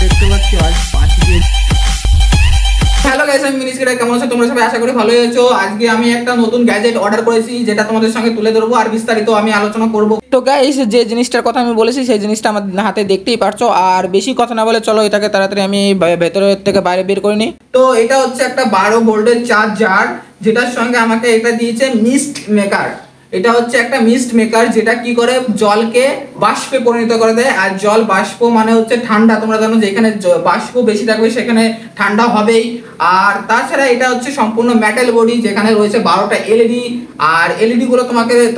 দেখতে পাচ্ছি আজ 5 হ্যালো গাইস, আমি মিনিস কেটা। কেমন আছো তোমরা সবাই? আশা করি ভালোই আছো। আজকে আমি একটা নতুন গ্যাজেট অর্ডার করেছি, যেটা তোমাদের সঙ্গে তুলে ধরবো আর বিস্তারিত আমি আলোচনা করব। তো গাইস, যে জিনিসটার কথা আমি বলেছি সেই জিনিসটা আমার হাতে দেখতেই পারছো। আর বেশি কথা না বলে চলো এটাকে তাড়াতাড়ি আমি ভেতরে থেকে বাইরে বের করে নিই। তো এটা হচ্ছে একটা 12 ভোল্টের চার্জার, যেটার সঙ্গে আমাকে এটা দিয়েছে মিস্ট মেকার। এটা হচ্ছে একটা মিস্ট মেকার, যেটা কি করে জলকে বাষ্পে পরিণত করে দেয়। আর জল বাষ্প মানে হচ্ছে ঠান্ডা। তোমরা জানো যেখানে বাষ্প বেশি থাকবে সেখানে ঠান্ডা হবেই। আর তাছাড়া এটা হচ্ছে সম্পূর্ণ মেটাল বডি, যেখানে রয়েছে 12টা এলইডি। আর এলইডি গুলো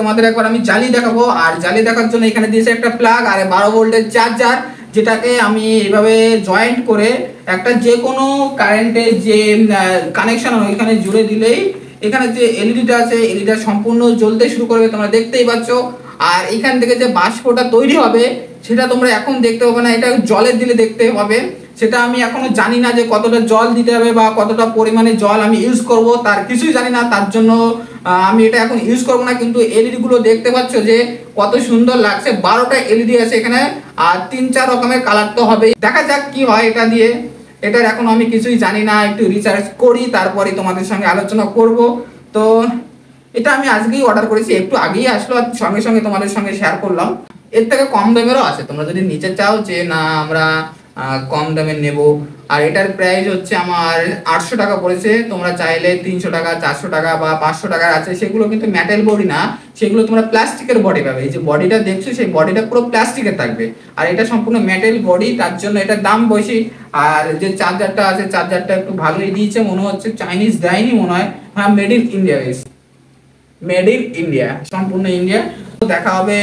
তোমাদের একবার আমি জ্বালিয়ে দেখাবো। আর জ্বালিয়ে দেখার জন্য এখানে দিয়েছে একটা প্লাগ আর 12 ভোল্টের চার্জার, যেটাকে আমি এইভাবে জয়েন্ট করে একটা যে কোনো কারেন্টের যে কানেকশন ওইখানে জুড়ে দিলেই এখানে যে এলইডিটা আছে এলইডিটা সম্পূর্ণ জ্বলতে শুরু করবে, তোমরা দেখতেই পাচ্ছ। আর এখান থেকে যে বাষ্পটা তৈরি হবে সেটা তোমরা এখন দেখতে পাবে না, এটা জলের দিলে দেখতে হবে। সেটা আমি এখনো জানি না যে কতটা জল দিতে হবে বা কতটা পরিমাণে জল আমি ইউজ করব, তার কিছুই জানি না। তার জন্য আমি এটা এখন ইউজ করব না। কিন্তু এলইডি গুলো দেখতে পাচ্ছ যে কত সুন্দর লাগছে। 12টা এলইডি আছে এখানে, আর 3-4 রকমের কালার তো হবে। দেখা যাক কি হয় এটা দিয়ে। এটার এখন আমি কিছুই জানি না, একটু রিসার্চ করি তারপরে তোমাদের সঙ্গে আলোচনা করব। তো এটা আমি আজকেই অর্ডার করেছি, একটু আগেই আসলো, আর সঙ্গে সঙ্গে তোমাদের সঙ্গে শেয়ার করলাম। এর থেকে কম দামেরও আছে, তোমরা যদি নিচে চাও যে না আমরা কম দামে নেব। আর এটার প্রাইস হচ্ছে আমার 800 টাকা পড়েছে। তোমরা চাইলে 300 টাকা, 400 টাকা বা 500 টাকার আছে। সেগুলো কিন্তু মেটাল বডি না, সেগুলো তোমরা প্লাস্টিকের বডি পাবে। এই যে বডিটা দেখছো সেই বডিটা পুরো প্লাস্টিকের থাকবে, আর এটা সম্পূর্ণ মেটাল বডি, তার জন্য এটার দাম বেশি। আর যে চার্জারটা আছে চার্জারটা একটু ভালোই দিয়েছে, মনে হচ্ছে চাইনিজ দেয়নি মনে হয়। হ্যাঁ, made in India, made in India, সম্পূর্ণ ইন্ডিয়া। দেখা হবে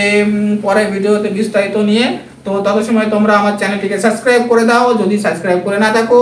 পরের ভিডিওতে বিস্তারিত নিয়ে। তো তত সময় তোমরা আমার চ্যানেলটিকে সাবস্ক্রাইব করে দাও যদি সাবস্ক্রাইব করে না থাকো।